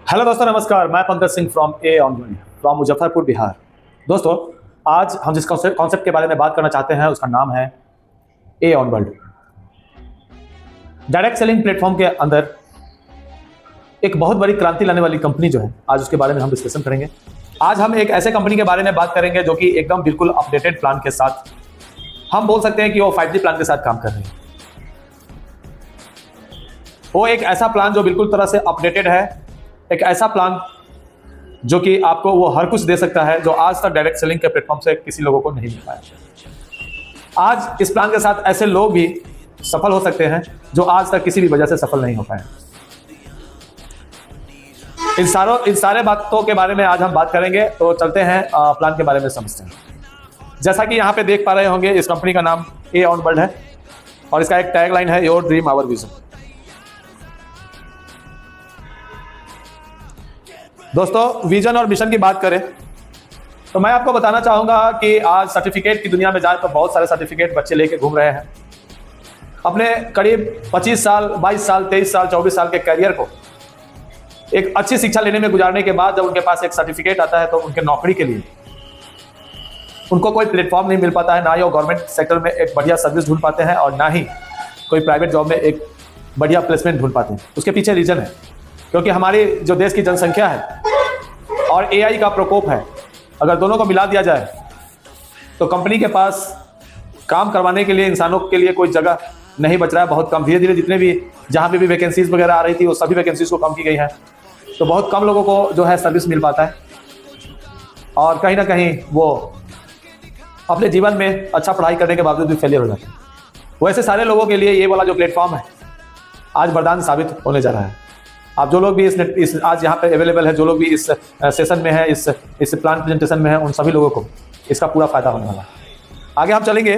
Hello दोस्तों, नमस्कार। मैं Pankaj Singh from A on from Muzaffarpur, Bihar. दोस्तों, आज हम जिस कॉन्सेप्ट के बारे में बात करना चाहते हैं उसका नाम है A on world. Direct selling platform के अंदर एक बहुत बड़ी क्रांति लाने वाली कंपनी जो है, आज उसके बारे में हम डिस्कशन करेंगे। आज हम एक ऐसे कंपनी के बारे में बात करेंगे जो कि एकदम बिल्कुल अपडेटेड प्लान के साथ, हम बोल सकते हैं कि वो 5G प्लान के साथ काम कर रहे हैं। वो एक ऐसा प्लान जो बिल्कुल तरह से अपडेटेड है, एक ऐसा प्लान जो कि आपको वो हर कुछ दे सकता है जो आज तक डायरेक्ट सेलिंग के प्लेटफॉर्म से किसी लोगों को नहीं मिल पाया। आज इस प्लान के साथ ऐसे लोग भी सफल हो सकते हैं जो आज तक किसी भी वजह से सफल नहीं हो पाए। इन सारे बातों के बारे में आज हम बात करेंगे, तो चलते हैं प्लान के बारे में समझते हैं। जैसा कि यहाँ पे देख पा रहे होंगे, इस कंपनी का नाम ए ऑन वर्ल्ड है और इसका एक टैगलाइन है, योर ड्रीम आवर विजन। दोस्तों, विजन और मिशन की बात करें तो मैं आपको बताना चाहूंगा कि आज सर्टिफिकेट की दुनिया में जाए तो बहुत सारे सर्टिफिकेट बच्चे लेके घूम रहे हैं। अपने करीब 25 साल, 22 साल, 23 साल, 24 साल के करियर को एक अच्छी शिक्षा लेने में गुजारने के बाद जब उनके पास एक सर्टिफिकेट आता है तो उनके नौकरी के लिए उनको कोई प्लेटफॉर्म नहीं मिल पाता है। ना ही वो गवर्नमेंट सेक्टर में एक बढ़िया सर्विस ढूंढ पाते हैं और ना ही कोई प्राइवेट जॉब में एक बढ़िया प्लेसमेंट ढूंढ पाते हैं। उसके पीछे रीजन है क्योंकि हमारी जो देश की जनसंख्या है और एआई का प्रकोप है, अगर दोनों को मिला दिया जाए तो कंपनी के पास काम करवाने के लिए इंसानों के लिए कोई जगह नहीं बच रहा है। बहुत कम, धीरे धीरे जितने भी जहाँ पे भी वैकेंसीज वगैरह आ रही थी वो सभी वैकेंसीज को कम की गई है, तो बहुत कम लोगों को जो है सर्विस मिल पाता है और कहीं ना कहीं वो अपने जीवन में अच्छा पढ़ाई करने के बावजूद भी फेलियर हो जाते हैं। वैसे सारे लोगों के लिए ये वाला जो प्लेटफॉर्म है आज वरदान साबित होने जा रहा है। आप जो लोग भी इस आज यहाँ पे अवेलेबल है, जो लोग भी इस सेशन में है, इस प्लान प्रेजेंटेशन में है, उन सभी लोगों को इसका पूरा फायदा होने वाला है। आगे हम चलेंगे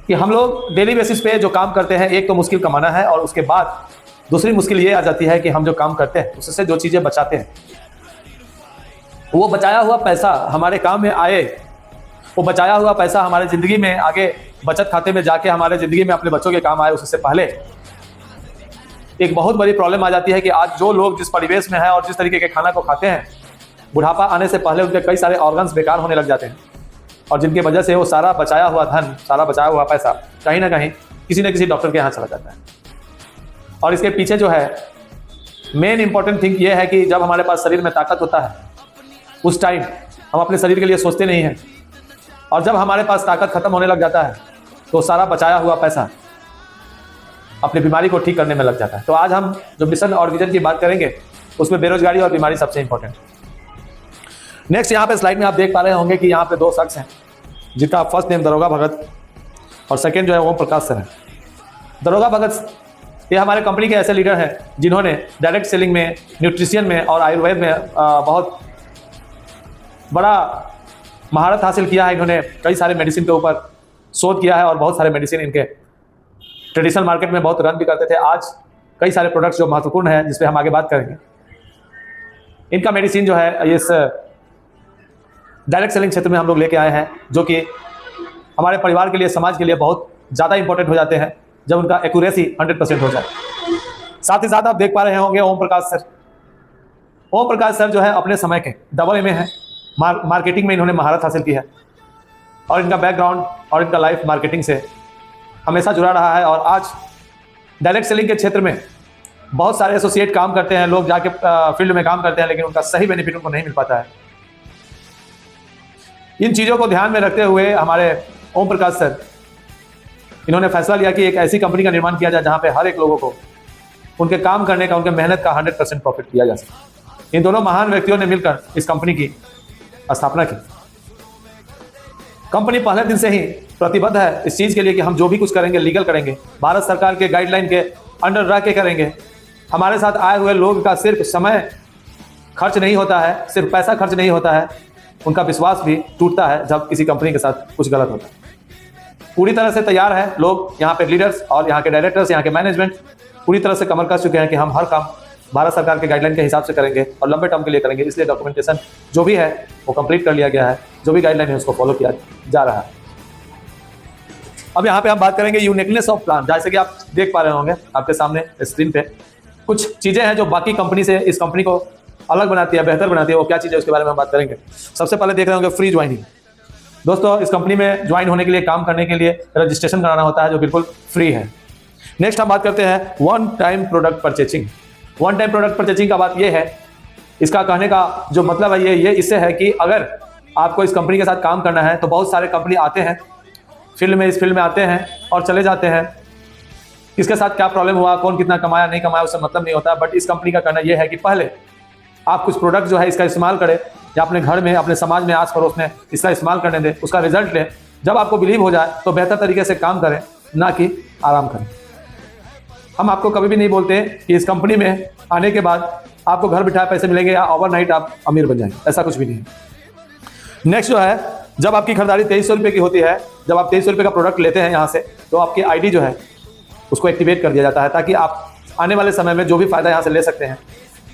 कि हम लोग डेली बेसिस पे जो काम करते हैं, एक तो मुश्किल कमाना है और उसके बाद दूसरी मुश्किल ये आ जाती है कि हम जो काम करते हैं उससे जो चीज़ें बचाते हैं, वो बचाया हुआ पैसा हमारे काम में आए, वो बचाया हुआ पैसा हमारे ज़िंदगी में आगे बचत खाते में जाके हमारे ज़िंदगी में अपने बच्चों के काम आए। उससे पहले एक बहुत बड़ी प्रॉब्लम आ जाती है कि आज जो लोग जिस परिवेश में हैं और जिस तरीके के खाना को खाते हैं, बुढ़ापा आने से पहले उनके कई सारे ऑर्गन्स बेकार होने लग जाते हैं और जिनकी वजह से वो सारा बचाया हुआ धन, सारा बचाया हुआ पैसा कहीं ना कहीं किसी न किसी डॉक्टर के यहाँ चला जाता है। और इसके पीछे जो है मेन इंपॉर्टेंट थिंग ये है कि जब हमारे पास शरीर में ताकत होता है उस टाइम हम अपने शरीर के लिए सोचते नहीं हैं, और जब हमारे पास ताकत खत्म होने लग जाता है तो सारा बचाया हुआ पैसा अपनी बीमारी को ठीक करने में लग जाता है। तो आज हम जो मिशन और विजन की बात करेंगे उसमें बेरोजगारी और बीमारी सबसे इंपॉर्टेंट। नेक्स्ट यहाँ पे स्लाइड में आप देख पा रहे होंगे कि यहाँ पे दो शख्स हैं जिनका फर्स्ट नेम दरोगा भगत और सेकंड जो है ओम प्रकाश सर है। दरोगा भगत ये हमारे कंपनी के ऐसे लीडर हैं जिन्होंने डायरेक्ट सेलिंग में, न्यूट्रिशन में और आयुर्वेद में बहुत बड़ा महारत हासिल किया है। इन्होंने कई सारे मेडिसिन के ऊपर शोध किया है और बहुत सारे मेडिसिन इनके ट्रेडिशनल मार्केट में बहुत रन भी करते थे। आज कई सारे प्रोडक्ट्स जो महत्वपूर्ण हैं जिस पे हम आगे बात करेंगे, इनका मेडिसिन जो है इस डायरेक्ट सेलिंग क्षेत्र में हम लोग लेके आए हैं, जो कि हमारे परिवार के लिए, समाज के लिए बहुत ज़्यादा इंपॉर्टेंट हो जाते हैं जब उनका एक्यूरेसी 100% हो जाए। साथ ही साथ आप देख पा रहे होंगे ओम प्रकाश सर। ओम प्रकाश सर जो है अपने समय के डबल में है, मार्केटिंग में इन्होंने महारत हासिल की है और इनका बैकग्राउंड और इनका लाइफ मार्केटिंग से हमेशा जुड़ा रहा है। और आज डायरेक्ट सेलिंग के क्षेत्र में बहुत सारे एसोसिएट काम करते हैं, लोग जाके फील्ड में काम करते हैं, लेकिन उनका सही बेनिफिट उनको नहीं मिल पाता है। इन चीज़ों को ध्यान में रखते हुए हमारे ओम प्रकाश सर इन्होंने फैसला लिया कि एक ऐसी कंपनी का निर्माण किया जाए जहां पे हर एक लोगों को उनके काम करने का, उनके मेहनत का 100% प्रॉफिट दिया जा सके। इन दोनों महान व्यक्तियों ने मिलकर इस कंपनी की स्थापना की। कंपनी पहले दिन से ही प्रतिबद्ध है इस चीज़ के लिए कि हम जो भी कुछ करेंगे लीगल करेंगे, भारत सरकार के गाइडलाइन के अंडर रह के करेंगे। हमारे साथ आए हुए लोग का सिर्फ समय खर्च नहीं होता है, सिर्फ पैसा खर्च नहीं होता है, उनका विश्वास भी टूटता है जब किसी कंपनी के साथ कुछ गलत होता है। पूरी तरह से तैयार है लोग, यहाँ पे लीडर्स और यहाँ के डायरेक्टर्स, यहाँ के मैनेजमेंट पूरी तरह से कमर कस चुके हैं कि हम हर काम भारत सरकार के गाइडलाइन के हिसाब से करेंगे और लंबे टर्म के लिए करेंगे। इसलिए डॉक्यूमेंटेशन जो भी है वो कंप्लीट कर लिया गया है, जो भी गाइडलाइन है उसको फॉलो किया जा रहा है। अब यहाँ पे हम बात करेंगे यूनिकनेस ऑफ प्लान। जैसे कि आप देख पा रहे होंगे आपके सामने स्क्रीन पे कुछ चीज़ें हैं जो बाकी कंपनी से इस कंपनी को अलग बनाती है, बेहतर बनाती है। वो क्या चीज़ है उसके बारे में हम बात करेंगे। सबसे पहले देख रहे होंगे फ्री ज्वाइनिंग। दोस्तों, इस कंपनी में ज्वाइन होने के लिए, काम करने के लिए रजिस्ट्रेशन कराना होता है जो बिल्कुल फ्री है। नेक्स्ट हम बात करते हैं one time product purchasing. One time product purchasing का बात यह है, इसका कहने का जो मतलब है ये इससे है कि अगर आपको इस कंपनी के साथ काम करना है तो बहुत सारे कंपनी आते हैं इस फील्ड में आते हैं और चले जाते हैं। किसके साथ क्या प्रॉब्लम हुआ, कौन कितना कमाया नहीं कमाया, उससे मतलब नहीं होता। बट इस कंपनी का कहना यह है कि पहले आप कुछ प्रोडक्ट जो है इसका इस्तेमाल करें, या अपने घर में, अपने समाज में, आस पड़ोस में इसका इस्तेमाल करने दें, उसका रिजल्ट लें। जब आपको बिलीव हो जाए तो बेहतर तरीके से काम करें, ना कि आराम करें। हम आपको कभी भी नहीं बोलते कि इस कंपनी में आने के बाद आपको घर बिठाए पैसे मिलेंगे या ओवरनाइट आप अमीर बन जाएंगे, ऐसा कुछ भी नहीं है। नेक्स्ट जो है, जब आपकी खरीदारी 2300 रुपये की होती है, जब आप 2300 रुपये का प्रोडक्ट लेते हैं यहाँ से, तो आपकी आईडी जो है उसको एक्टिवेट कर दिया जाता है, ताकि आप आने वाले समय में जो भी फायदा यहाँ से ले सकते हैं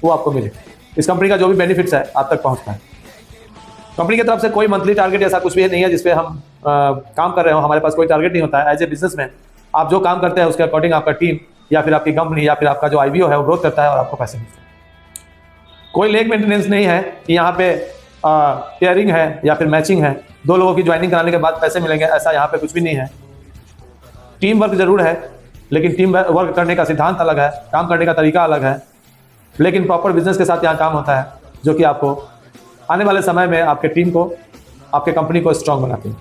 वो आपको मिले। इस कंपनी का जो भी बेनिफिट्स है आप तक पहुँचता है। कंपनी की तरफ से कोई मंथली टारगेट ऐसा कुछ भी नहीं है जिसपे हम काम कर रहे हो। हमारे पास कोई टारगेट नहीं होता है। एज ए बिजनेसमैन आप जो काम करते हैं उसके अकॉर्डिंग आपका टीम या फिर आपकी कंपनी या फिर आपका जो आईबीओ है वो ग्रोथ करता है और आपको पैसे मिलते हैं। कोई लेग मेंटेनेंस नहीं है कि यहाँ पे पेयरिंग है या फिर मैचिंग है, दो लोगों की ज्वाइनिंग कराने के बाद पैसे मिलेंगे, ऐसा यहाँ पे कुछ भी नहीं है। टीम वर्क जरूर है, लेकिन टीम वर्क करने का सिद्धांत अलग है, काम करने का तरीका अलग है। लेकिन प्रॉपर बिजनेस के साथ यहाँ काम होता है, जो कि आपको आने वाले समय में आपके टीम को, आपके कंपनी को स्ट्रांग बनाती है।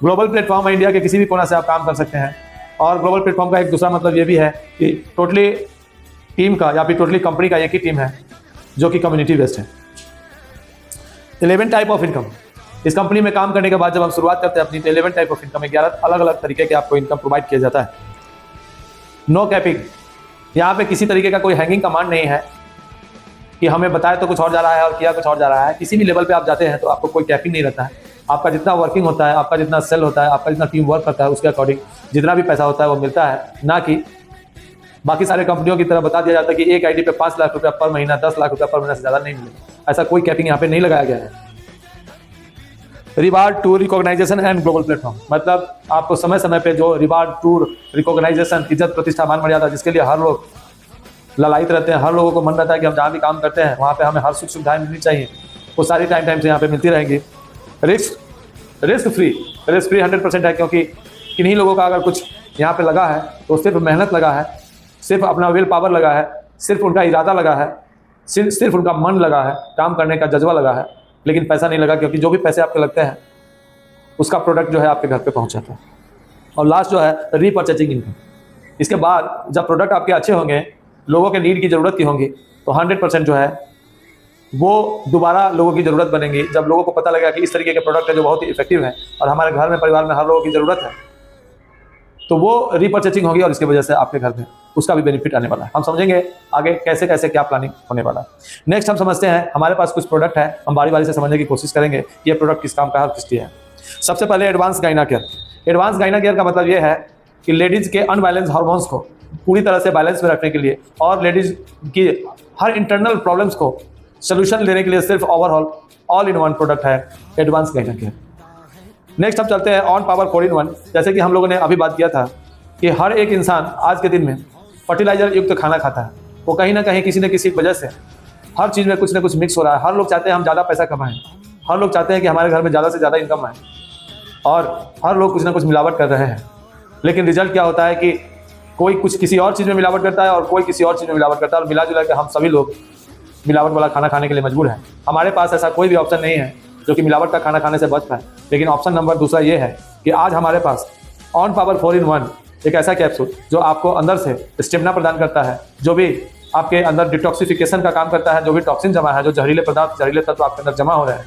ग्लोबल प्लेटफॉर्म है, इंडिया के किसी भी कोना से आप काम कर सकते हैं। और ग्लोबल प्लेटफॉर्म का एक दूसरा मतलब ये भी है कि टोटली टीम का या फिर टोटली कंपनी का एक ही टीम है जो कि कम्युनिटी बेस्ड है। 11 टाइप ऑफ इनकम। इस कंपनी में काम करने के बाद जब हम शुरुआत करते हैं अपनी, तो 11 टाइप ऑफ इनकम, 11 अलग अलग तरीके के आपको इनकम प्रोवाइड किया जाता है। नो कैपिंग, यहाँ पे किसी तरीके का कोई हैंगिंग कमांड नहीं है कि हमें बताए तो कुछ और जा रहा है और किया कुछ और जा रहा है। किसी भी लेवल पे आप जाते हैं तो आपको कोई कैपिंग नहीं रहता है। आपका जितना वर्किंग होता है, आपका जितना सेल होता है, आपका जितना टीम वर्क करता है, उसके अकॉर्डिंग जितना भी पैसा होता है वो मिलता है। ना कि बाकी सारे कंपनियों की तरह बता दिया जाता है कि एक आईडी पे 5 लाख रुपया पर महीना, 10 लाख रुपया पर महीना से ज़्यादा नहीं मिलेगा। ऐसा कोई कैपिंग यहाँ पे नहीं लगाया गया है। Reward to recognisation and global platform, मतलब आपको समय समय पे जो रिवार्ड टू रिकॉग्नाइजेशन, इज्जत प्रतिष्ठा मान मर्यादा, जिसके लिए हर लोग ललायित रहते हैं, हर लोगों को मन रहता है कि हम जहाँ भी काम करते हैं वहाँ पे हमें हर सुख सुविधाएं मिलनी चाहिए, वो सारी टाइम से यहाँ पे मिलती रहेंगी। रिस्क फ्री 100% है, क्योंकि किन्हीं लोगों का अगर कुछ यहाँ पे लगा है तो सिर्फ मेहनत लगा है, सिर्फ अपना विल पावर लगा है, सिर्फ उनका इरादा लगा है, सिर्फ उनका मन लगा है, काम करने का जज्बा लगा है, लेकिन पैसा नहीं लगा, क्योंकि जो भी पैसे आपके लगते हैं उसका प्रोडक्ट जो है आपके घर पे पहुँच जाता है। और लास्ट जो है रीपरचेजिंग इनकम। इसके बाद जब प्रोडक्ट आपके अच्छे होंगे, लोगों के नीड की ज़रूरत की होंगी, तो 100% जो है वो दोबारा लोगों की ज़रूरत बनेंगी। जब लोगों को पता लगेगा कि इस तरीके के प्रोडक्ट है जो बहुत ही इफेक्टिव है और हमारे घर में, परिवार में हर लोगों की ज़रूरत है, तो वो रीपरचेजिंग होगी और इसकी वजह से आपके घर में उसका भी बेनिफिट आने वाला है। हम समझेंगे आगे कैसे कैसे क्या प्लानिंग होने वाला है। नेक्स्ट हम समझते हैं, हमारे पास कुछ प्रोडक्ट है, हम बारी बारी से समझने की कोशिश करेंगे ये प्रोडक्ट किस काम का है और किस लिए है। सबसे पहले एडवांस गाइना केयर। एडवांस गाइना केयर का मतलब ये है कि लेडीज़ के अनबैलेंस हार्मोन्स को पूरी तरह से बैलेंस में रखने के लिए और लेडीज़ की हर इंटरनल प्रॉब्लम्स को सोल्यूशन देने के लिए सिर्फ overall all in one product है एडवांस गाइना केयर। नेक्स्ट हम चलते हैं ऑन पावर 4-in-1। जैसे कि हम लोगों ने अभी बात किया था कि हर एक इंसान आज के दिन में फर्टिलाइजर युक्त खाना खाता है। वो कहीं ना कहीं किसी न किसी वजह से हर चीज़ में कुछ ना कुछ मिक्स हो रहा है। हर लोग चाहते हैं हम ज़्यादा पैसा कमाएं, हर लोग चाहते हैं कि हमारे घर में ज़्यादा से ज़्यादा इनकम आए, और हर लोग कुछ ना कुछ मिलावट कर रहे हैं। लेकिन रिजल्ट क्या होता है कि कोई कुछ किसी और चीज़ में मिलावट करता है और कोई किसी और चीज़ में मिलावट करता है, और मिला जुला के हम सभी लोग मिलावट वाला खाना खाने के लिए मजबूर हैं। हमारे पास ऐसा कोई भी ऑप्शन नहीं है जो कि मिलावट का खाना खाने से बच पाए। लेकिन ऑप्शन नंबर दूसरा ये है कि आज हमारे पास ऑन पावर 4-in-1 एक ऐसा कैप्सूल जो आपको अंदर से स्टेमिना प्रदान करता है, जो भी आपके अंदर डिटॉक्सिफिकेशन का काम करता है, जो भी टॉक्सिन जमा है, जो जहरीले पदार्थ, जहरीले तत्व आपके अंदर जमा हो रहे हैं,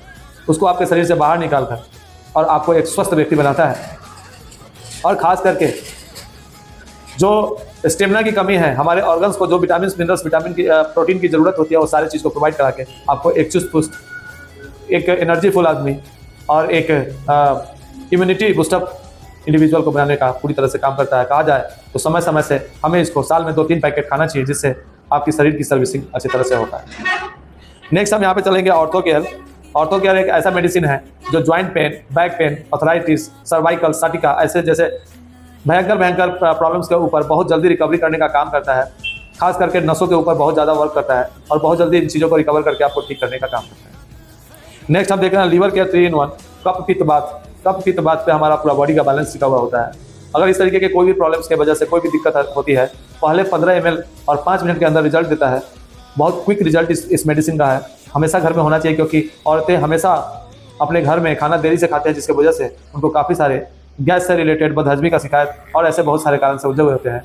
उसको आपके शरीर से बाहर निकाल कर और आपको एक स्वस्थ व्यक्ति बनाता है। और ख़ास करके जो स्टेमिना की कमी है, हमारे ऑर्गन्स को जो विटामिन मिनरल्स, विटामिन की, प्रोटीन की ज़रूरत होती है, वो सारी चीज़ को प्रोवाइड करा के आपको एक चुस्त पुस्त, एक एनर्जीफुल आदमी और एक इम्यूनिटी बूस्टअप इंडिविजुअल को बनाने का पूरी तरह से काम करता है। कहा जाए तो समय समय से हमें इसको साल में 2-3 पैकेट खाना चाहिए, जिससे आपकी शरीर की सर्विसिंग अच्छी तरह से होता है। नेक्स्ट हम यहाँ पे चलेंगे ऑर्थो केयर। ऑर्थो केयर एक ऐसा मेडिसिन है जो joint pain, back pain, arthritis, cervical, sciatica ऐसे जैसे भयंकर प्रॉब्लम्स के ऊपर बहुत जल्दी रिकवरी करने का काम करता है। खास करके नसों के ऊपर बहुत ज़्यादा वर्क करता है और बहुत जल्दी इन चीज़ों को रिकवर करके आपको ठीक करने का काम करता है। नेक्स्ट हम देख रहे हैं लीवर केयर 3 in 1 कप पित्त बात। कप पित्त बात पे हमारा पूरा बॉडी का बैलेंस टिका हुआ होता है। अगर इस तरीके के कोई भी प्रॉब्लम्स की वजह से कोई भी दिक्कत होती है, पहले 15 ml और 5 मिनट के अंदर रिजल्ट देता है। बहुत क्विक रिजल्ट इस मेडिसिन का है। हमेशा घर में होना चाहिए, क्योंकि औरतें हमेशा अपने घर में खाना देरी से खाते हैं, जिसकी वजह से उनको काफ़ी सारे गैस से रिलेटेड, बदहजमी का शिकायत और ऐसे बहुत सारे कारण से उलझे हुए होते हैं।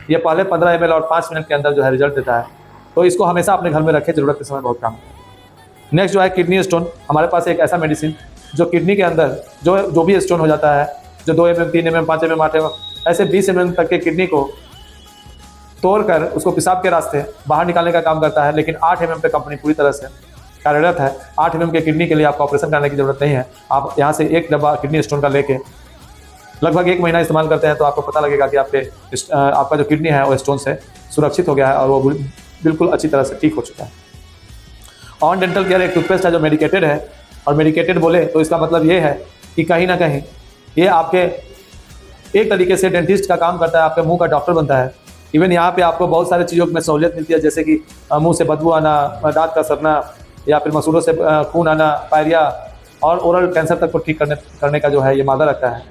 ये पहले 15 ml और 5 मिनट के अंदर जो है रिजल्ट देता है, तो इसको हमेशा अपने घर में रखें, ज़रूरत के समय बहुत काम है। नेक्स्ट जो है किडनी स्टोन। हमारे पास एक ऐसा मेडिसिन जो किडनी के अंदर जो भी स्टोन हो जाता है, जो 2 mm, 3 mm, 5 mm, 8 mm, ऐसे 20 mm तक के किडनी को तोड़कर उसको पेशाब के रास्ते बाहर निकालने का काम करता है। लेकिन 8 mm पे कंपनी पूरी तरह से कार्यरत है। 8 mm के किडनी के लिए आपको ऑपरेशन करने की जरूरत नहीं है। आप यहाँ से एक डब्बा किडनी स्टोन का लेके लगभग 1 महीना इस्तेमाल करते हैं, तो आपको पता लगेगा कि आपका जो किडनी है वो स्टोन से सुरक्षित हो गया है और वो बिल्कुल अच्छी तरह से ठीक हो चुका है। ऑन डेंटल केयर एक टूथपेस्ट है जो मेडिकेटेड है, और मेडिकेटेड बोले तो इसका मतलब ये है कि कहीं ना कहीं ये आपके एक तरीके से डेंटिस्ट का काम करता है, आपके मुंह का डॉक्टर बनता है। इवन यहाँ पे आपको बहुत सारी चीज़ों में सहूलियत मिलती है, जैसे कि मुंह से बदबू आना, दांत का सड़ना, या फिर मसूड़ों से खून आना, पायरिया और ओरल कैंसर तक को ठीक करने का जो है ये मादा रखता है।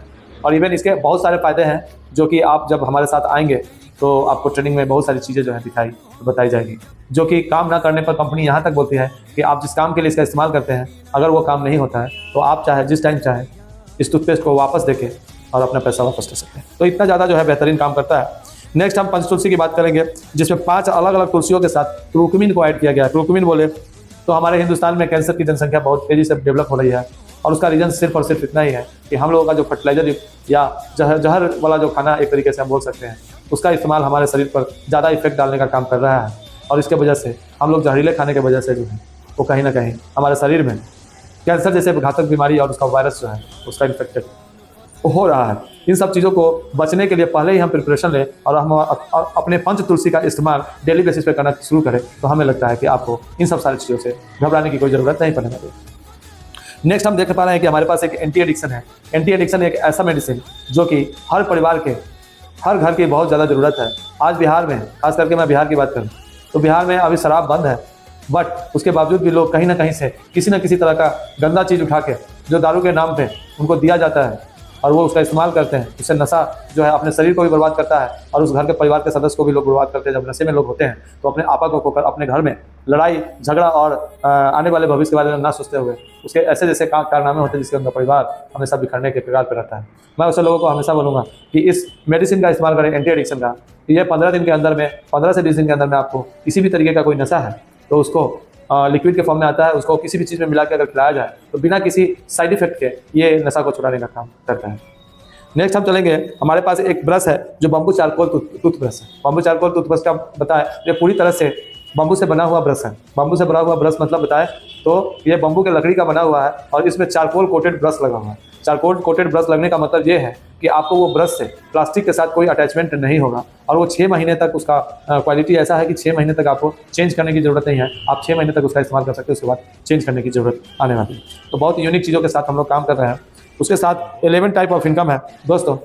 और इवन इसके बहुत सारे फ़ायदे हैं, जो कि आप जब हमारे साथ आएंगे तो आपको ट्रेनिंग में बहुत सारी चीज़ें जो है बताई जाएगी, जो कि काम ना करने पर कंपनी यहाँ तक बोलती है कि आप जिस काम के लिए इसका इस्तेमाल करते हैं, अगर वो काम नहीं होता है तो आप चाहे जिस टाइम चाहे इस टूथपेस्ट को वापस देके और अपना पैसा वापस ले सकते हैं। तो इतना ज़्यादा जो है बेहतरीन काम करता है। नेक्स्ट हम पंचतुलसी की बात करेंगे, जिसमें 5 अलग अलग तुलसियों के साथ क्रूकुमिन को ऐड किया गया है। क्रूकुमिन बोले तो हमारे हिंदुस्तान में कैंसर की जनसंख्या बहुत तेज़ी से डेवलप हो रही है, और उसका रीज़न सिर्फ और सिर्फ इतना ही है कि हम लोगों का जो फर्टिलाइजर या जहर वाला जो खाना एक तरीके से हम बोल सकते हैं, उसका इस्तेमाल हमारे शरीर पर ज़्यादा इफेक्ट डालने का काम कर रहा है। और इसके वजह से हम लोग जहरीले खाने की वजह से जो है वो कहीं ना कहीं हमारे शरीर में कैंसर जैसे घातक बीमारी और उसका वायरस जो है उसका इन्फेक्टेड हो रहा है। इन सब चीज़ों को बचने के लिए पहले ही हम प्रिपरेशन लें और हम अपने पंच तुलसी का इस्तेमाल डेली बेसिस पे करना शुरू करें, तो हमें लगता है कि आपको इन सब सारी चीज़ों से घबराने की कोई ज़रूरत नहीं पड़ने वाली। नेक्स्ट हम देख पा रहे हैं कि हमारे पास एक एंटी एडिक्शन है। एंटी एडिक्शन एक ऐसा मेडिसिन जो कि हर परिवार के, हर घर की बहुत ज़्यादा ज़रूरत है। आज बिहार में, खास करके मैं बिहार की बात करूँ तो बिहार में अभी शराब बंद है, बट उसके बावजूद भी लोग कहीं ना कहीं से किसी न किसी तरह का गंदा चीज़ उठा के जो दारू के नाम पे उनको दिया जाता है और वो उसका इस्तेमाल करते हैं। उससे नशा जो है अपने शरीर को भी बर्बाद करता है और उस घर के परिवार के सदस्य को भी लोग बर्बाद करते हैं। जब नशे में लोग होते हैं तो अपने आपा को खोकर अपने घर में लड़ाई झगड़ा और आने वाले भविष्य के बारे में ना सोचते हुए उसके ऐसे जैसे कारनामे होते हैं जिसके उनका परिवार हमेशा बिखरने के कगार पर रहता है। मैं उसे लोगों को हमेशा बोलूँगा कि इस मेडिसिन का इस्तेमाल करें, एंटी एडिक्शन का। ये 15 दिन के अंदर में, 15 से 20 दिन के अंदर में आपको किसी भी तरीके का कोई नशा है तो उसको लिक्विड के फॉर्म में आता है, उसको किसी भी चीज़ में मिला के अगर खिलाया जाए तो बिना किसी साइड इफेक्ट के ये नशा को छुड़ाने का काम करता है। नेक्स्ट हम चलेंगे, हमारे पास एक ब्रश है जो बम्बू चारकोल टूथब्रश है। बम्बू चारकोल टूथब्रश का बताए ये पूरी तरह से बम्बू से बना हुआ ब्रश है। बम्बू से बना हुआ ब्रश मतलब बताए तो ये बम्बू के लकड़ी का बना हुआ है और इसमें चारकोल कोटेड ब्रश लगा हुआ है। चारकोल कोटेड ब्रश लगने का मतलब ये है कि आपको वो ब्रश से प्लास्टिक के साथ कोई अटैचमेंट नहीं होगा और वो 6 महीने तक उसका क्वालिटी ऐसा है कि 6 महीने तक आपको चेंज करने की ज़रूरत नहीं है। आप 6 महीने तक उसका इस्तेमाल कर सकते हैं, उसके बाद चेंज करने की ज़रूरत आने वाली है। तो बहुत यूनिक चीज़ों के साथ हम लोग काम कर रहे हैं। उसके साथ 11 टाइप ऑफ इनकम है। दोस्तों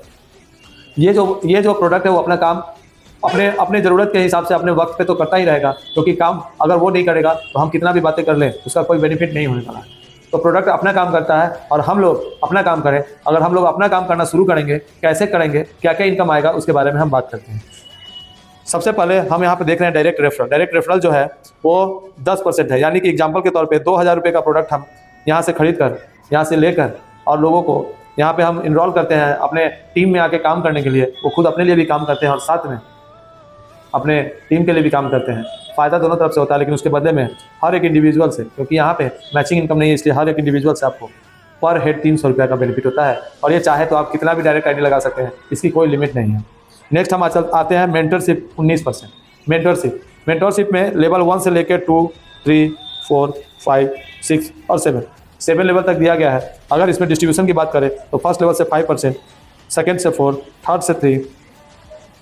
ये जो प्रोडक्ट है वो अपना काम अपने ज़रूरत के हिसाब से अपने वक्त पे तो करता ही रहेगा, क्योंकि काम अगर वो नहीं करेगा तो हम कितना भी बातें कर लें उसका कोई बेनिफिट नहीं होने वाला है। तो प्रोडक्ट अपना काम करता है और हम लोग अपना काम करें। अगर हम लोग अपना काम करना शुरू करेंगे, कैसे करेंगे, क्या क्या इनकम आएगा, उसके बारे में हम बात करते हैं। सबसे पहले हम यहाँ पे देख रहे हैं डायरेक्ट रेफरल। डायरेक्ट रेफरल जो है वो 10% है, यानी कि एग्जाम्पल के तौर पे 2000 रुपये का प्रोडक्ट हम यहाँ से खरीद कर, यहाँ से लेकर और लोगों को यहाँ पे हम इनरोल करते हैं अपने टीम में आके काम करने के लिए। वो खुद अपने लिए भी काम करते हैं और साथ में अपने टीम के लिए भी काम करते हैं। फ़ायदा दोनों तरफ से होता है, लेकिन उसके बदले में हर एक इंडिविजुअल से, क्योंकि यहाँ पे मैचिंग इनकम नहीं है, इसलिए हर एक इंडिविजुअल से आपको पर हेड 300 रुपये का बेनिफिट होता है। और ये चाहे तो आप कितना भी डायरेक्ट आईडी लगा सकते हैं, इसकी कोई लिमिट नहीं है। नेक्स्ट हम आते हैं मेंटरशिप 19%। मेंटरशिप में लेवल 1 से लेकर 2, 3, 4, 5, 6 और 7 लेवल तक दिया गया है। अगर इसमें डिस्ट्रीब्यूशन की बात करें तो फर्स्ट लेवल से 5%, सेकेंड से 4, थर्ड से 3,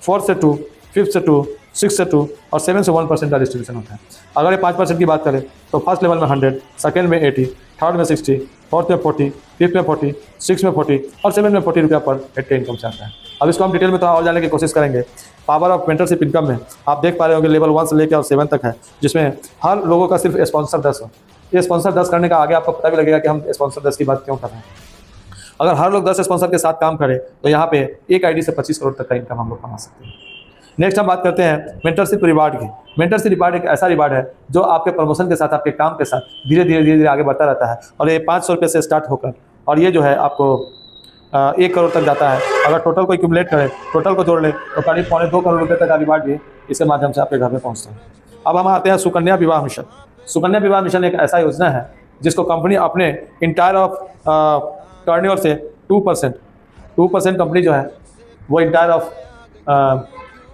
फोर्थ से 2, फिफ्थ से 2, 6 से 2 और 7 से 1% का डिस्ट्रीब्यूशन होता है। अगर ये 5% की बात करें तो फर्स्ट लेवल में 100, सेकेंड में 80, थर्ड में 60, फोर्थ में 40, फिफ्थ में 40, सिक्स में 40 और सेवन में 40 रुपया पर हेड का इनकम चाहता है। अब इसको हम डिटेल में थोड़ा और जानने की कोशिश करेंगे। पावर ऑफ मेंटरशिप इनकम में आप देख पा रहे होंगे लेवल 1 से लेकर और 7 तक है, जिसमें हर लोगों का सिर्फ स्पॉन्सर 10 हो। ये स्पॉन्सर 10 करने का आगे आपको पता भी लगेगा कि हम स्पॉन्सर 10 की बात क्यों कर रहे हैं। अगर हर लोग 10 स्पॉन्सर के साथ काम करें तो यहाँ पे एक आईडी से 25 करोड़ तक का इनकम हम लोग कमा सकते हैं। नेक्स्ट हम बात करते हैं मेंटरशिप रिवार्ड की। मेंटरशिप रिवार्ड एक ऐसा रिवार्ड है जो आपके प्रमोशन के साथ, आपके काम के साथ धीरे धीरे आगे बढ़ता रहता है और ये 500 रुपये से स्टार्ट होकर और ये जो है आपको 1 करोड़ तक जाता है। अगर टोटल को एक्यूमुलेट करें, टोटल को जोड़ लें तो करीब 2.25 करोड़ रुपये तक का रिवार्ड भी इसके माध्यम से आपके घर में पहुँचता है। अब हम आते हैं सुकन्या विवाह मिशन। सुकन्या विवाह मिशन एक ऐसा योजना है जिसको कंपनी अपने इंटायर ऑफ टर्नओवर से 2% कंपनी जो है वो इंटायर ऑफ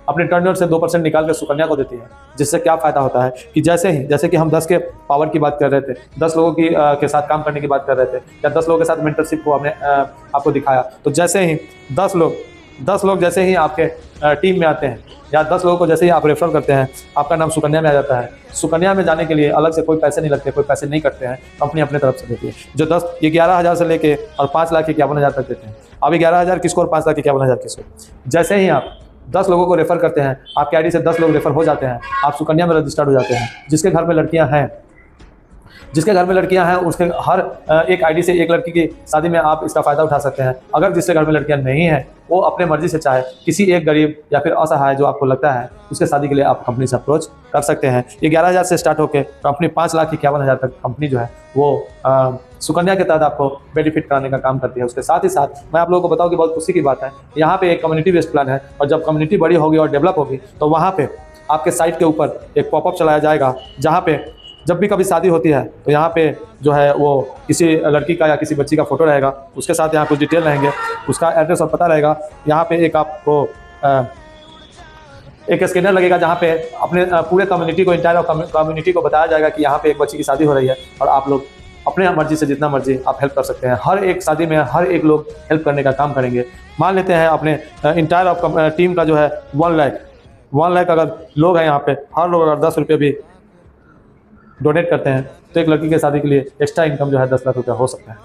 अपने टर्नओवर से 2% निकाल कर सुकन्या को देती है। जिससे क्या फ़ायदा होता है कि जैसे कि हम 10 के पावर की बात कर रहे थे, 10 लोगों की के साथ काम करने की बात कर रहे थे, या 10 लोगों के साथ मेंटरशिप को हमने आपको दिखाया, तो जैसे ही 10 लोग जैसे ही आपके टीम में आते हैं या 10 लोगों को जैसे ही आप रेफर करते हैं, आपका नाम सुकन्या में आ जाता है। सुकन्या में जाने के लिए अलग से कोई पैसे नहीं लगते, कोई पैसे नहीं कटते हैं, कंपनी अपने तरफ से देती है। जो 11,000 से लेके और 5,51,000 तक देते हैं। अब 11,000 किसको और 5,51,000 किसको। जैसे ही आप 10 लोगों को रेफर करते हैं, आपके आईडी से 10 लोग रेफर हो जाते हैं, आप सुकन्या में रजिस्टर्ड हो जाते हैं। जिसके घर में लड़कियां हैं उसके हर एक आईडी से एक लड़की की शादी में आप इसका फ़ायदा उठा सकते हैं। अगर जिसके घर में लड़कियां नहीं हैं, वो अपने मर्जी से चाहे किसी एक गरीब या फिर असहाय जो आपको लगता है उसके शादी के लिए आप कंपनी से अप्रोच कर सकते हैं। ये 11,000 से स्टार्ट होकर कंपनी 5,51,000 तक कंपनी जो है वो सुकन्या के तहत आपको बेनिफिट कराने का काम करती है। उसके साथ ही साथ मैं आप लोगों को बताऊं कि बहुत खुशी की बात है, यहाँ पे एक कम्युनिटी बेस्ड प्लान है और जब कम्युनिटी बड़ी होगी और डेवलप होगी तो वहाँ पे आपके साइट के ऊपर एक पॉपअप चलाया जाएगा, जहाँ पे जब भी कभी शादी होती है तो यहाँ पे जो है वो किसी लड़की का या किसी बच्ची का फोटो रहेगा, उसके साथ यहाँ कुछ डिटेल रहेंगे, उसका एड्रेस और पता रहेगा। यहाँ पे एक आपको एक स्कैनर लगेगा जहाँ पे अपने पूरे कम्युनिटी को, इंटायर कम्युनिटी को बताया जाएगा कि यहाँ पे एक बच्ची की शादी हो रही है और आप लोग अपने मर्जी से जितना मर्जी आप हेल्प कर सकते हैं। हर एक शादी में हर एक लोग हेल्प करने का काम करेंगे। मान लेते हैं अपने इंटायर ऑफ टीम का जो है 1 लाख अगर लोग हैं यहाँ पे, हर लोग अगर 10 रुपये भी डोनेट करते हैं तो एक लड़की की शादी के लिए एक्स्ट्रा इनकम जो है 10 लाख रुपया हो सकता है।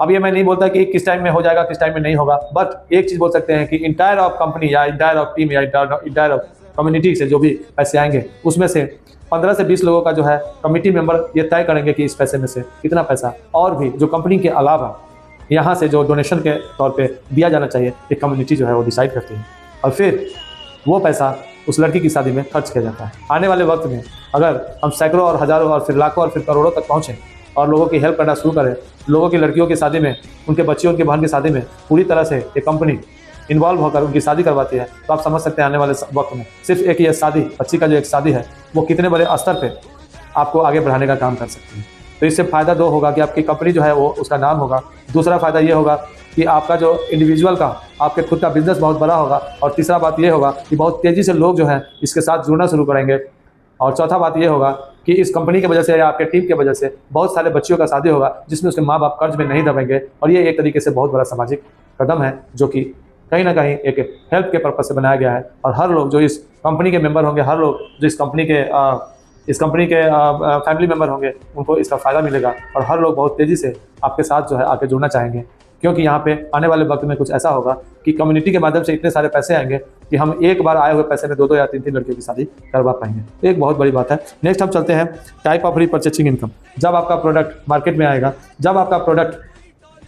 अब ये मैं नहीं बोलता कि किस टाइम में हो जाएगा, किस टाइम में नहीं होगा, बट एक चीज़ बोल सकते हैं कि इंटायर ऑफ कंपनी या इंटायर ऑफ टीम या इंटायर ऑफ कम्युनिटी से जो भी पैसे आएंगे उसमें से 15 से 20 लोगों का जो है कमेटी मेंबर ये तय करेंगे कि इस पैसे में से कितना पैसा और भी जो कंपनी के अलावा यहाँ से जो डोनेशन के तौर पे दिया जाना चाहिए, एक कम्युनिटी जो है वो डिसाइड करती है और फिर वो पैसा उस लड़की की शादी में खर्च किया जाता है। आने वाले वक्त में अगर हम सैकड़ों और हज़ारों और फिर लाखों और फिर करोड़ों तक पहुँचें और लोगों की हेल्प करना शुरू करें, लोगों की लड़कियों की शादी में, उनके बच्चियों, उनकी बहन की शादी में पूरी तरह से एक कंपनी इन्वॉल्व होकर उनकी शादी करवाती है, तो आप समझ सकते हैं आने वाले वक्त में सिर्फ एक ये शादी, बच्ची का जो एक शादी है वो कितने बड़े स्तर पर आपको आगे बढ़ाने का काम कर सकती है। तो इससे फ़ायदा 2 होगा कि आपकी कंपनी जो है वो उसका नाम होगा। दूसरा फ़ायदा ये होगा कि आपका जो इंडिविजुअल का, आपके खुद का बिजनेस बहुत बड़ा होगा। और तीसरा बात ये होगा कि बहुत तेज़ी से लोग जो हैं इसके साथ जुड़ना शुरू करेंगे। और चौथा बात ये होगा कि इस कंपनी की वजह से या आपके टीम की वजह से बहुत सारे बच्चियों का शादी होगा जिसमें उसके माँ बाप कर्ज में नहीं दबेंगे। और ये एक तरीके से बहुत बड़ा सामाजिक कदम है जो कि कहीं ना कहीं एक हेल्प के पर्पज़ से बनाया गया है। और हर लोग जो इस कंपनी के मेंबर होंगे, हर लोग जो इस कंपनी के फैमिली मेंबर होंगे, उनको इसका फ़ायदा मिलेगा और हर लोग बहुत तेज़ी से आपके साथ जो है आके जुड़ना चाहेंगे। क्योंकि यहाँ पे आने वाले वक्त में कुछ ऐसा होगा कि कम्युनिटी के माध्यम से इतने सारे पैसे आएंगे कि हम एक बार आए हुए पैसे में 2 या 3 लड़कियों की शादी करवा पाएंगे। तो एक बहुत बड़ी बात है। नेक्स्ट हम चलते हैं टाइप ऑफ रीपरचेसिंग इनकम। जब आपका प्रोडक्ट मार्केट में आएगा, जब आपका प्रोडक्ट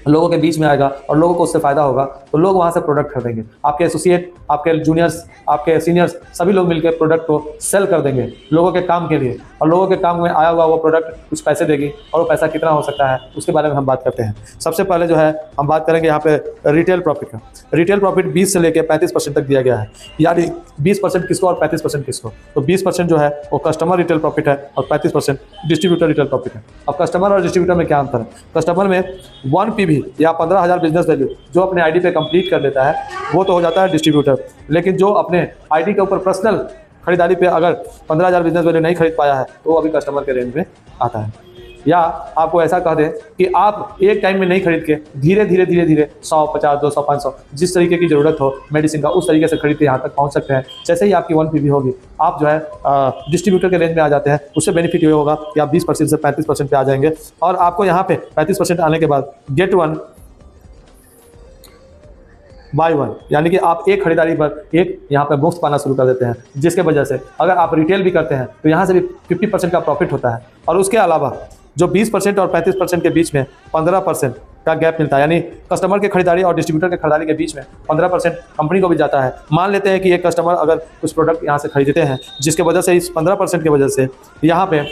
लोगों के बीच में आएगा और लोगों को उससे फ़ायदा होगा तो लोग वहाँ से प्रोडक्ट खरीदेंगे। आपके एसोसिएट, आपके जूनियर्स, आपके सीनियर्स सभी लोग मिलकर प्रोडक्ट को सेल कर देंगे लोगों के काम के लिए। और लोगों के काम में आया हुआ वो प्रोडक्ट कुछ पैसे देगी और वो पैसा कितना हो सकता है उसके बारे में हम बात करते हैं। सबसे पहले जो है हम बात करेंगे यहाँ पे रिटेल प्रॉफिट का। रिटेल प्रॉफिट 20 से लेकर 35% तक दिया गया है, यानी 20% किसको और 35% किसको। तो 20% जो है वो कस्टमर रिटेल प्रॉफिट है और 35% डिस्ट्रीब्यूटर रिटेल प्रॉफिट है। अब कस्टमर और डिस्ट्रीब्यूटर में क्या अंतर है? कस्टमर में 1 PV या 15,000 बिजनेस वैल्यू जो अपने आईडी पे कंप्लीट कर लेता है वो तो हो जाता है डिस्ट्रीब्यूटर। लेकिन जो अपने आईडी के ऊपर पर्सनल खरीदारी पे अगर 15,000 बिजनेस वैल्यू नहीं खरीद पाया है तो वो अभी कस्टमर के रेंज में आता है। या आपको ऐसा कह दें कि आप एक टाइम में नहीं खरीद के धीरे धीरे धीरे धीरे 100, 50, 200, 500 जिस तरीके की ज़रूरत हो मेडिसिन का उस तरीके से खरीद के यहाँ तक पहुँच सकते हैं। जैसे ही आपकी 1 PV होगी आप जो है डिस्ट्रीब्यूटर के रेंज में आ जाते हैं। उससे बेनिफिट ये होगा कि आप 20% से 35% पे आ जाएंगे और आपको यहाँ पे 35% आने के बाद गेट 1 बाय 1 यानी कि आप एक खरीदारी पर एक यहाँ पे मुफ्त पाना शुरू कर देते हैं, जिसके वजह से अगर आप रिटेल भी करते हैं तो यहाँ से भी 50% का प्रॉफिट होता है। और उसके अलावा जो 20% और 35% के बीच में 15% का गैप मिलता है, यानी कस्टमर के खरीदारी और डिस्ट्रीब्यूटर के खरीदारी के बीच में 15% कंपनी को भी जाता है। मान लेते हैं कि एक कस्टमर अगर कुछ प्रोडक्ट यहाँ से खरीदते हैं जिसके वजह से इस 15% की वजह से यहाँ पे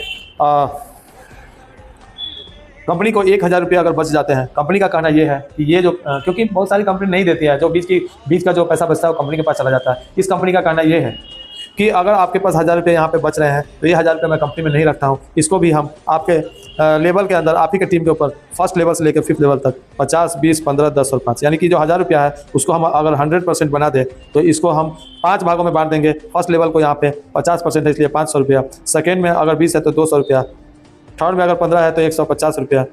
कंपनी को 1000 रुपये अगर बच जाते हैं। कंपनी का कहना यह है कि ये जो क्योंकि बहुत सारी कंपनी नहीं देती है, जो बीच का जो पैसा बचता है वो कंपनी के पास चला जाता है। इस कंपनी का कहना यह है कि अगर आपके पास 1000 रुपये यहाँ पे बच रहे हैं तो ये 1000 रुपये मैं कंपनी में नहीं रखता हूँ, इसको भी हम आपके लेवल के अंदर आप ही के टीम के ऊपर फर्स्ट लेवल से लेकर 5th लेवल तक 50, 20, 15, 10 और 5 यानी कि जो 1000 रुपया है उसको हम अगर 100% बना दें तो इसको हम 5 भागों में बांट देंगे। फर्स्ट लेवल को यहाँ पे 50% है इसलिए 500 रुपया, सेकेंड में अगर 20 है तो 200 रुपया, थर्ड में अगर 15 है तो 150 रुपया,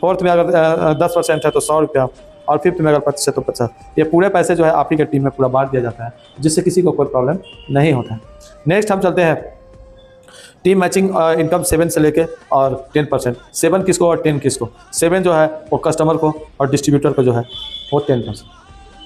फोर्थ में अगर 10% है तो 100 रुपया और 5th में अगर 25 है तो 50। ये पूरे पैसे जो है आप ही के टीम में पूरा बांट दिया जाता है, जिससे किसी को कोई प्रॉब्लम नहीं होता है। नेक्स्ट हम चलते हैं टीम मैचिंग इनकम 7 से लेके और 10%। 7 किसको और 10 किसको? 7 जो है वो कस्टमर को और डिस्ट्रीब्यूटर को जो है वो 10%।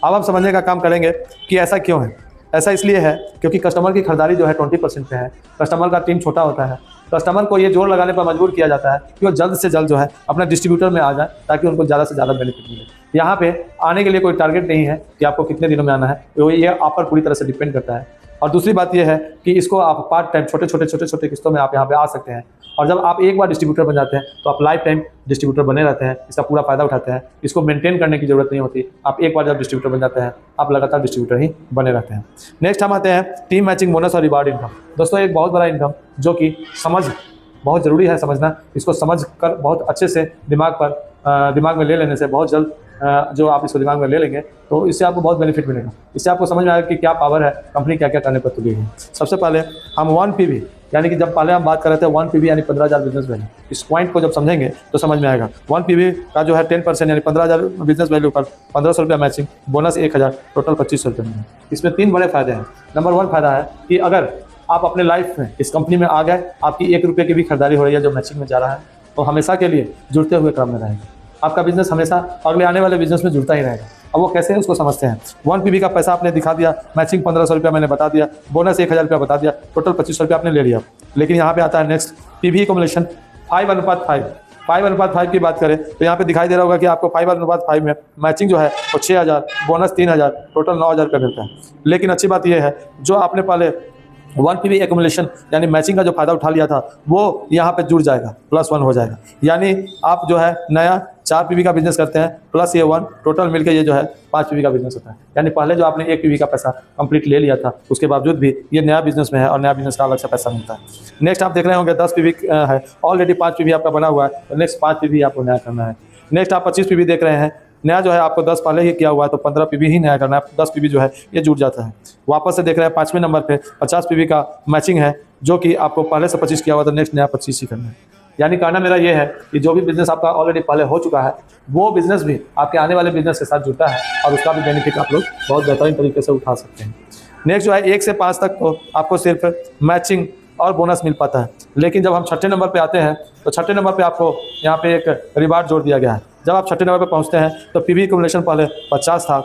अब हम समझने का काम करेंगे कि ऐसा क्यों है। ऐसा इसलिए है क्योंकि कस्टमर की खरीदारी जो है 20% पे है। कस्टमर का टीम छोटा होता है, कस्टमर को ये जोर लगाने पर मजबूर किया जाता है कि वो जल्द से जल्द जो है अपना डिस्ट्रीब्यूटर में आ जाए ताकि उनको ज़्यादा से ज़्यादा बेनिफिट मिले। यहाँ पे आने के लिए कोई टारगेट नहीं है कि आपको कितने दिनों में आना है, तो ये आप पर पूरी तरह से डिपेंड करता है। और दूसरी बात यह है कि इसको आप पार्ट टाइम छोटे किस्तों में आप यहाँ पे आ सकते हैं। और जब आप एक बार डिस्ट्रीब्यूटर बन जाते हैं तो आप लाइफ टाइम डिस्ट्रीब्यूटर बने रहते हैं, इसका पूरा फायदा उठाते हैं। इसको मेंटेन करने की जरूरत नहीं होती, आप एक बार जब डिस्ट्रीब्यूटर बन जाते हैं आप लगातार डिस्ट्रीब्यूटर ही बने रहते हैं। नेक्स्ट हम आते हैं टीम मैचिंग बोनस और रिवार्ड इनकम। दोस्तों एक बहुत बड़ा इनकम जो कि समझ बहुत ज़रूरी है समझना, इसको समझ कर बहुत अच्छे से दिमाग में ले लेने से बहुत जल्द जो आप इसको दिमाग में ले लेंगे तो इससे आपको बहुत बेनिफिट मिलेगा। इससे आपको समझ में आएगा कि क्या पावर है, कंपनी क्या क्या करने पर तुली है। सबसे पहले हम 1 PV यानी कि जब पहले हम बात कर रहे थे 1 PV यानी 15,000 बिजनेस वैल्यू, इस पॉइंट को जब समझेंगे तो समझ में आएगा। 1 PV का जो है 10% यानी 15,000 बिजनेस वैल्यू पर 1500 रुपया मैचिंग, बोनस 1000, टोटल 2500 रुपये मिलेंगे। इसमें 3 बड़े फायदे हैं। नंबर 1 फायदा है कि अगर आप अपने लाइफ में इस कंपनी में आ गए, आपकी 1 रुपये की भी खरीदारी हो रही है जो मैचिंग में जा रहा है, तो हमेशा के लिए जुड़ते हुए क्रम में रहेगा। आपका बिजनेस हमेशा अगले आने वाले बिजनेस में जुड़ता ही रहेगा। अब वो कैसे है उसको समझते हैं। 1 PV का पैसा आपने दिखा दिया, मैचिंग 1500 रुपया मैंने बता दिया, बोनस 1000 रुपया बता दिया, टोटल 2500 रुपया आपने ले लिया। लेकिन यहाँ पे आता है नेक्स्ट PV एक्युमुलेशन 5:5। 5:5 की बात करें तो यहाँ पे दिखाई दे रहा होगा कि आपको 5:5 में मैचिंग जो है वो 6000, बोनस 3000, टोटल 9000 रुपया मिलता है। लेकिन अच्छी बात यह है जो आपने पहले 1 PV एक्युमुलेशन यानी मैचिंग का जो फायदा उठा लिया था वो यहाँ पे जुड़ जाएगा, +1 हो जाएगा। यानी आप जो है नया 4 PV का बिजनेस करते हैं प्लस ये 1, टोटल मिलकर ये जो है 5 PV का बिजनेस होता है। यानी पहले जो आपने 1 PV का पैसा कंप्लीट ले लिया था उसके बावजूद भी ये नया बिजनेस में है और नया बिजनेस का अलग से पैसा मिलता है। नेक्स्ट आप देख रहे होंगे 10 PV है, ऑलरेडी 5 PV आपका बना हुआ है, तो नेक्स्ट 5 PV आपको नया करना है। नेक्स्ट आप 25 PV देख रहे हैं, नया जो है आपको 10 पहले ही किया हुआ है तो 15 PV ही नया करना है। 10 PV जो है ये जुड़ जाता है। वापस से देख रहे हैं 5वें नंबर पे 50 PV का मैचिंग है जो कि आपको पहले से 25 किया हुआ तो नेक्स्ट नया 25 ही करना है। यानी कहना मेरा ये है कि जो भी बिजनेस आपका ऑलरेडी पहले हो चुका है वो बिजनेस भी आपके आने वाले बिजनेस के साथ जुड़ता है और उसका भी बेनिफिट आप लोग बहुत बेहतरीन तरीके से उठा सकते हैं। नेक्स्ट जो है 1 से 5 तक तो आपको सिर्फ मैचिंग और बोनस मिल पाता है। लेकिन जब हम 6ठे नंबर पे आते हैं तो 6ठे नंबर पे आपको यहाँ पे एक रिवार्ड जोड़ दिया गया है। जब आप 6ठे नंबर पे पहुँचते हैं तो PV एक्युमुलेशन पहले 50 था,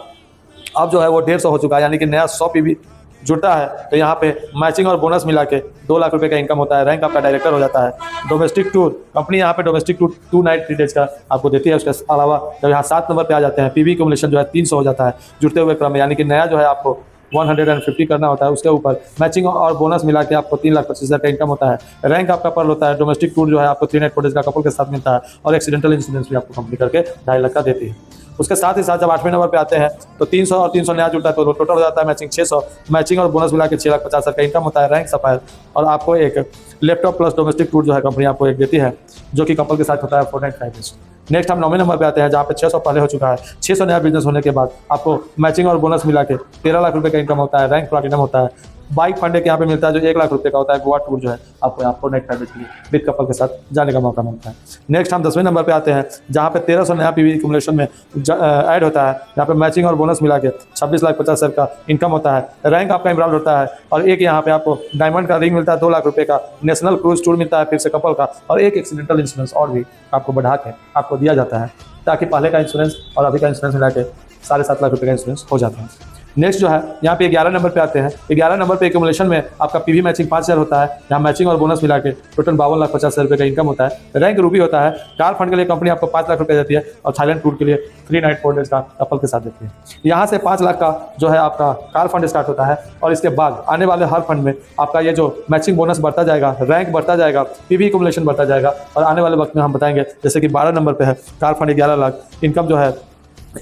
अब जो है वो 150 हो चुका है, यानी कि नया 100 PV जुड़ता है तो यहाँ पे मैचिंग और बोनस मिला के 2 लाख रुपए का इनकम होता है। रैंक आपका डायरेक्टर हो जाता है। डोमेस्टिक टूर कंपनी यहाँ पे डोमेस्टिक टूर 2 नाइट 3 डेज का आपको देती है। उसके अलावा जब यहाँ 7 नंबर पे आ जाते हैं PV एक्युमुलेशन जो है 300 हो जाता है जुड़ते हुए क्रम में, यानी कि नया जो है आपको 150 करना होता है। उसके ऊपर मैचिंग और बोनस मिला के आपको 3,25,000 का इनकम होता है। रैंक आपका पर होता है। डोमेस्टिक टूर जो है आपको 3 नाइट 4 डेज का कपल के साथ मिलता है और एक्सीडेंटल इंश्योरेंस भी आपको कंपनी करके 2.5 लाख का देती है। उसके साथ ही साथ जब 8वें नंबर पे आते हैं तो 300 और 300 नया जुड़ता है तो टोटल हो जाता है मैचिंग 600। मैचिंग और बोनस मिला के 6,50,000 का इनकम होता है। रैंक सफायर और आपको एक लैपटॉप प्लस डोमेस्टिक टूर जो है कंपनी आपको एक देती है जो कि कपल के साथ होता है 4 नाइट 5 डेज। नेक्स्ट हम 9वें नंबर पे आते हैं जहाँ पे 600 पहले हो चुका है। 600 नया बिजनेस होने के बाद आपको मैचिंग और बोनस मिला के 13 लाख रुपए का इनकम होता है। रैंक प्लैटिनम होता है। बाइक फंड एक यहाँ पे मिलता है जो 1 लाख रुपए का होता है। गोवा टूर जो है आपको नेक्स्ट टाइम के लिए विद कपल के साथ जाने का मौका मिलता है। नेक्स्ट हम 10वें नंबर पे आते हैं जहाँ पे 1300 नया पीवी एक्यूमुलेशन में ऐड होता है। यहाँ पे मैचिंग और बोनस मिला के 26,50,000 का इनकम होता है। रैंक आपका इमरान होता है और एक यहाँ पे आपको डायमंड का रिंग मिलता है 2 लाख रुपए का। नेशनल क्रूज टूर मिलता है फिर से कपल का, और एक एक्सीडेंटल इंश्योरेंस और भी आपको बढ़ा के आपको दिया जाता है, ताकि पहले का इंश्योरेंस और अभी का इंश्योरेंस मिला के 7.5 लाख रुपए का इंश्योरेंस हो जाता है। नेक्स्ट जो है यहाँ पे 11 नंबर पे आते हैं। 11 नंबर पे एक्यूमुलेशन में आपका पीवी मैचिंग 5,000 होता है। यहाँ मैचिंग और बोनस मिला के टोटल 52,50,000 रुपए का इनकम होता है। रैंक रूबी होता है। कार फंड के लिए कंपनी आपको 5 लाख रुपए देती है और थाईलैंड टूर के लिए 3 नाइट 4 डेज का कपल के साथ देती है। यहाँ से 5 लाख का जो है आपका कार फंड स्टार्ट होता है और इसके बाद आने वाले हर फंड में आपका ये जो मैचिंग बोनस बढ़ता जाएगा, रैंक बढ़ता जाएगा, पीवी एक्यूमुलेशन बढ़ता जाएगा। और आने वाले वक्त में हम बताएंगे, जैसे कि 12 नंबर पे है कार फंड 11 लाख, इनकम जो है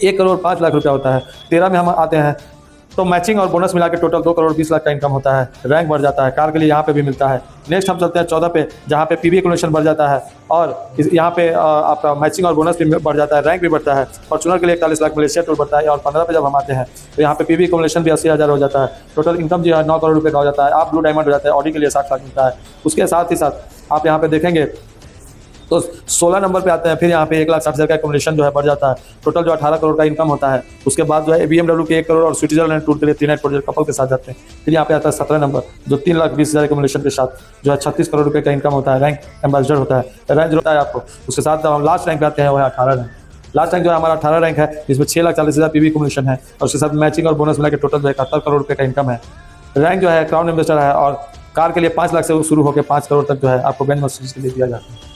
1,05,00,000 रुपया होता है। 13 में हम आते हैं तो मैचिंग और बोनस मिला के टोटल 2,20,00,000 का इनकम होता है। रैंक बढ़ जाता है, कार के लिए यहाँ पे भी मिलता है। नेक्स्ट हम चलते हैं 14 पे जहाँ पे पीवी एक्यूमुलेशन बढ़ जाता है और यहाँ पे आपका मैचिंग और बोनस भी बढ़ जाता है, रैंक भी बढ़ता है। फॉर्च्यूनर के लिए 41 लाख मलेशिया टूर बढ़ता है। और 15 पे जब हम आते हैं तो यहाँ पे पीवी एक्यूमुलेशन भी 80,000 हो जाता है। टोटल इनकम जो है 9 करोड़ रुपये का हो जाता है। आप ब्लू डायमंड हो जाता है। ऑडी के लिए 60 लाख मिलता है। उसके साथ ही साथ आप यहाँ पे देखेंगे तो 16 नंबर पे आते हैं, फिर यहाँ पे 1,60,000 का एक्यूमुलेशन जो है बढ़ जाता है। टोटल जो 18 करोड़ का इनकम होता है। उसके बाद जो है BMW के 1 करोड़ और स्विट्जरलैंड टूर के लिए 3 नाइट प्रोजेक्ट कपल के साथ जाते हैं। फिर यहाँ पे आता है 17 नंबर जो 3,20,000 एक्यूमुलेशन के साथ जो है 36 करोड़ रुपये का इनकम होता है। रैंक एम्बेसडर होता है, रेंज होता है आपको। उसके साथ जब हम लास्ट रैंक पे आते हैं वो है 18 रैंक। लास्ट रैंक जो है हमारा 18 रैंक है, जिसमें 6,40,000 पीवी एक्यूमुलेशन है और उसके साथ मैचिंग और बोनस मिला के टोटल जो 71 करोड़ रुपये का इनकम है। रैंक जो है क्राउन एम्बेसडर है और कार के लिए 5 लाख से शुरू होकर 5 करोड़ तक जो है आपको बेंच मर्सिडीज के लिए दिया जाता है।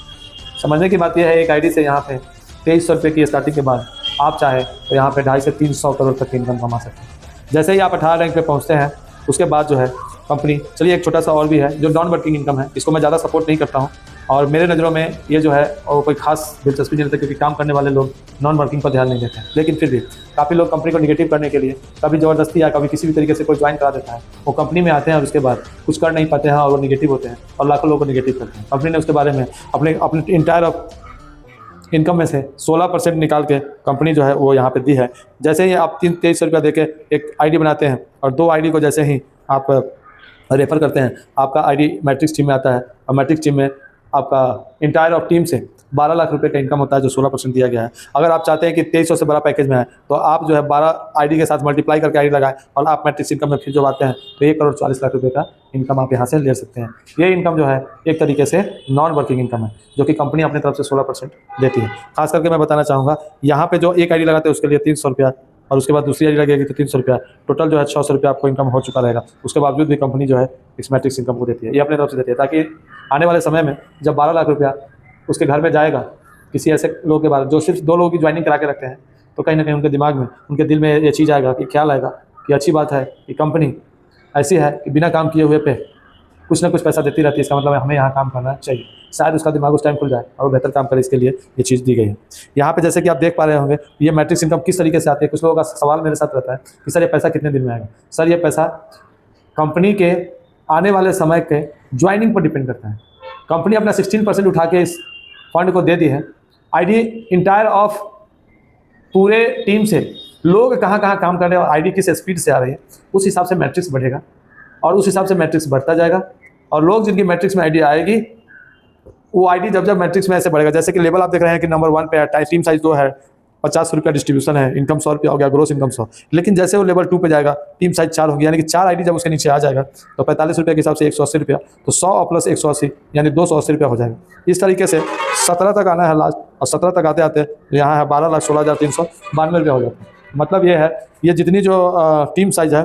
समझने की बात यह है, एक आईडी से यहाँ पे 2300 रुपये की स्टार्टिंग के बाद आप चाहे तो यहाँ पे 250 से 300 करोड़ तक की इनकम कमा सकते हैं। जैसे ही आप 18 रैंक पे पहुँचते हैं उसके बाद जो है कंपनी, चलिए एक छोटा सा और भी है जो नॉन वर्किंग इनकम है, इसको मैं ज़्यादा सपोर्ट नहीं करता हूँ और मेरे नज़रों में ये जो है और कोई खास दिलचस्पी नहीं रहती, क्योंकि काम करने वाले लोग नॉन वर्किंग पर ध्यान नहीं देते हैं। लेकिन फिर भी काफ़ी लोग कंपनी को निगेटिव करने के लिए कभी ज़बरदस्ती या कभी किसी भी तरीके से कोई ज्वाइन करा देता है, वो कंपनी में आते हैं और उसके बाद कुछ कर नहीं पाते हैं और वो निगेटिव होते हैं और लाखों लोगों को निगेटिव करते हैं। कंपनी ने उसके बारे में अपने इंटायर इनकम में से 16% निकाल के कंपनी जो है वो यहाँ पे दी है। जैसे ही आप 2300 रुपया दे के एक आईडी बनाते हैं और 2 आईडी को जैसे ही आप रेफर करते हैं, आपका आईडी मैट्रिक्स टीम में आता है और मैट्रिक्स टीम में आपका इंटायर ऑफ टीम से 12 लाख रुपए का इनकम होता है जो 16% दिया गया है। अगर आप चाहते हैं कि 2300 से बड़ा पैकेज में है तो आप जो है 12 आईडी के साथ मल्टीप्लाई करके आईडी लगाएं और आप मैट्रिक्स इनकम में फिर जब आते हैं तो 1,40,00,000 रुपये का इनकम आप यहाँ से ले सकते हैं। ये इनकम जो है एक तरीके से नॉन वर्किंग इनकम है जो कि कंपनी अपनी तरफ से 16% देती है। खास करके मैं बताना चाहूँगा, यहाँ पे जो एक आईडी लगाते हैं उसके लिए 300 रुपया और उसके बाद दूसरी आईडी लगेगी तो 300 रुपया, टोटल जो है 600 रुपया आपको इनकम हो चुका रहेगा। उसके बावजूद भी कंपनी जो है इस मैट्रिक्स इनकम को देती है, ये अपने तरफ से देती है, ताकि आने वाले समय में जब 12 लाख रुपया उसके घर में जाएगा किसी ऐसे लोग के बारे जो सिर्फ 2 लोगों की ज्वाइनिंग करा के रखते हैं, तो कहीं ना कहीं उनके दिमाग में, उनके दिल में ये चीज़ आएगा कि ख्याल आएगा कि अच्छी बात है कि कंपनी ऐसी है कि बिना काम किए हुए पे कुछ ना कुछ पैसा देती रहती है, इसका मतलब हमें यहाँ काम करना चाहिए। शायद उसका दिमाग उस टाइम खुल जाए और वो बेहतर काम करे, इसके लिए ये चीज़ दी गई है। यहाँ पे जैसे कि आप देख पा रहे होंगे ये मैट्रिक्स इनकम किस तरीके से आती है। कुछ लोगों का सवाल मेरे साथ रहता है कि सर ये पैसा कितने दिन में आएगा। सर ये पैसा कंपनी के आने वाले समय के ज्वाइनिंग पर डिपेंड करता है। कंपनी अपना 16% उठा के इस फंड को दे दी है। आईडी इंटायर ऑफ पूरे टीम से लोग कहाँ कहाँ काम कर रहे हैं और आईडी किस स्पीड से आ रही है, उस हिसाब से मैट्रिक्स बढ़ेगा और उस हिसाब से मैट्रिक्स बढ़ता जाएगा। और लोग जिनकी मैट्रिक्स में आईडी आएगी वो आईडी जब जब मैट्रिक्स में ऐसे बढ़ेगा, जैसे कि लेवल आप देख रहे हैं कि नंबर 1 पे है, टीम साइज 2 है, 50 रुपया डिस्ट्रीब्यूशन है, इनकम 100 रुपया हो गया, ग्रोस इनकम 100। लेकिन जैसे वो लेवल 2 पे जाएगा टीम साइज 4 होगी, यानी कि 4 आईडी जब उसके नीचे आ जाएगा तो 45 रुपये के हिसाब से 180 रुपया, तो 100 प्लस 180 यानी 280 रुपया हो जाएगा। इस तरीके से 17 तक आना है लास्ट, और 17 तक आते आते यहाँ है 12,16,392 रुपया हो जाता है। मतलब ये है, ये जितनी जो टीम साइज है,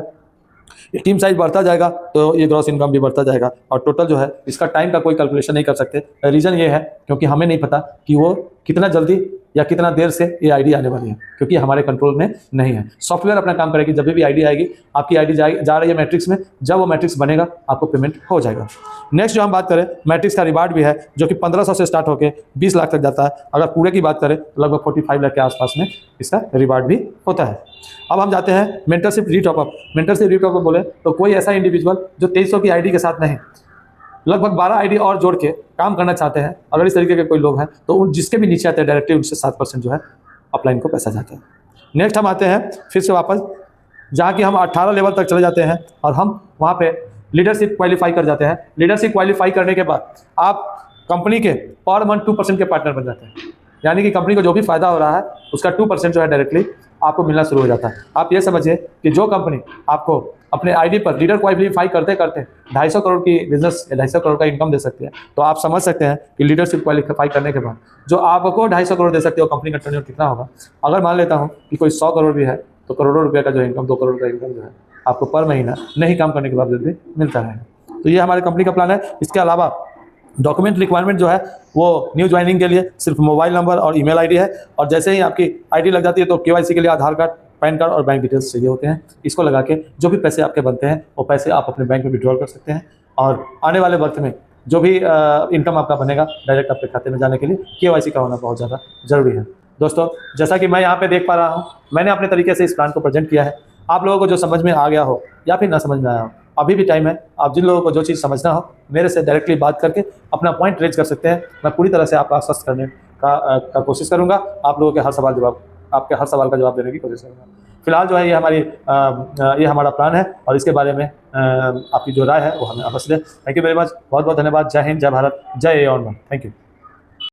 टीम साइज बढ़ता जाएगा तो ये ग्रॉस इनकम भी बढ़ता जाएगा। और टोटल जो है इसका टाइम का कोई कैलकुलेशन नहीं कर सकते। रीज़न ये है क्योंकि हमें नहीं पता कि वो कितना जल्दी या कितना देर से ये आईडी आने वाली है, क्योंकि हमारे कंट्रोल में नहीं है। सॉफ्टवेयर अपना काम करेगी, जब भी आईडी आएगी, आपकी आईडी जा रही है मैट्रिक्स में, जब वो मैट्रिक्स बनेगा आपको पेमेंट हो जाएगा। नेक्स्ट जो हम बात करें, मैट्रिक्स का रिवार्ड भी है जो कि 1500 से स्टार्ट होकर 20 लाख तक जाता है। अगर पूरे की बात करें तो लगभग 45 लाख के आसपास में इसका रिवार्ड भी होता है। अब हम जाते हैं मेंटरशिप रीटॉपअप। मेंटरशिप रीटॉपअप बोले तो कोई ऐसा इंडिविजुअल जो 2300 की आईडी के साथ नहीं, लगभग 12 आईडी और जोड़ के काम करना चाहते हैं, अगर इस तरीके के कोई लोग हैं तो उन जिसके भी नीचे आते हैं डायरेक्टली उनसे 7% जो है अपलाइन को पैसा जाता है। नेक्स्ट हम आते हैं फिर से वापस, जहाँ कि हम 18 लेवल तक चले जाते हैं और हम वहाँ पे लीडरशिप क्वालिफाई कर जाते हैं। लीडरशिप क्वालिफाई करने के बाद आप कंपनी के पर मंथ 2% के पार्टनर बन जाते हैं, यानी कि कंपनी को जो भी फायदा हो रहा है उसका 2% जो है डायरेक्टली आपको मिलना शुरू हो जाता है। आप ये समझिए कि जो कंपनी आपको अपने आईडी पर लीडर क्वालिफाई करते करते 250 करोड़ की बिजनेस या 250 करोड़ का इनकम दे सकती है, तो आप समझ सकते हैं कि लीडरशिप क्वालिफाई करने के बाद जो आपको 250 करोड़ दे सकती है वो कंपनी का टर्नओवर कितना होगा। अगर मान लेता हूँ कि कोई 100 करोड़ भी है तो करोड़ों रुपये का जो इनकम, 2 करोड़ का इनकम जो है आपको पर महीना नहीं काम करने के बावजूद भी मिलता रहेगा। तो ये हमारे कंपनी का प्लान है। इसके अलावा डॉक्यूमेंट रिक्वायरमेंट जो है वो न्यू ज्वाइनिंग के लिए सिर्फ मोबाइल नंबर और ईमेल आईडी है, और जैसे ही आपकी आईडी लग जाती है तो केवाईसी के लिए आधार कार्ड, पैन कार्ड और बैंक डिटेल्स चाहिए होते हैं। इसको लगा के जो भी पैसे आपके बनते हैं वो पैसे आप अपने बैंक में विड्रॉल कर सकते हैं, और आने वाले वक्त में जो भी इनकम आपका बनेगा डायरेक्ट आपके खाते में जाने के लिए केवाईसी का होना बहुत ज़्यादा ज़रूरी है। दोस्तों, जैसा कि मैं यहाँ पे देख पा रहा हूँ, मैंने अपने तरीके से इस प्लान को प्रेजेंट किया है। आप लोगों को जो समझ में आ गया हो या फिर ना समझ में आया हो, अभी भी टाइम है। आप जिन लोगों को जो चीज़ समझना हो मेरे से डायरेक्टली बात करके अपना पॉइंट रेज कर सकते हैं। मैं पूरी तरह से आपका आश्वस्त करने का कोशिश करूँगा। आप लोगों के आपके हर सवाल का जवाब देने की कोशिश करूँगा। फिलहाल जो है ये हमारा प्लान है, और इसके बारे में आपकी जो राय है वो हमें अवश्य दें। Thank you very much. बहुत बहुत धन्यवाद। जय हिंद, जय भारत, जय ए और मन। Thank you.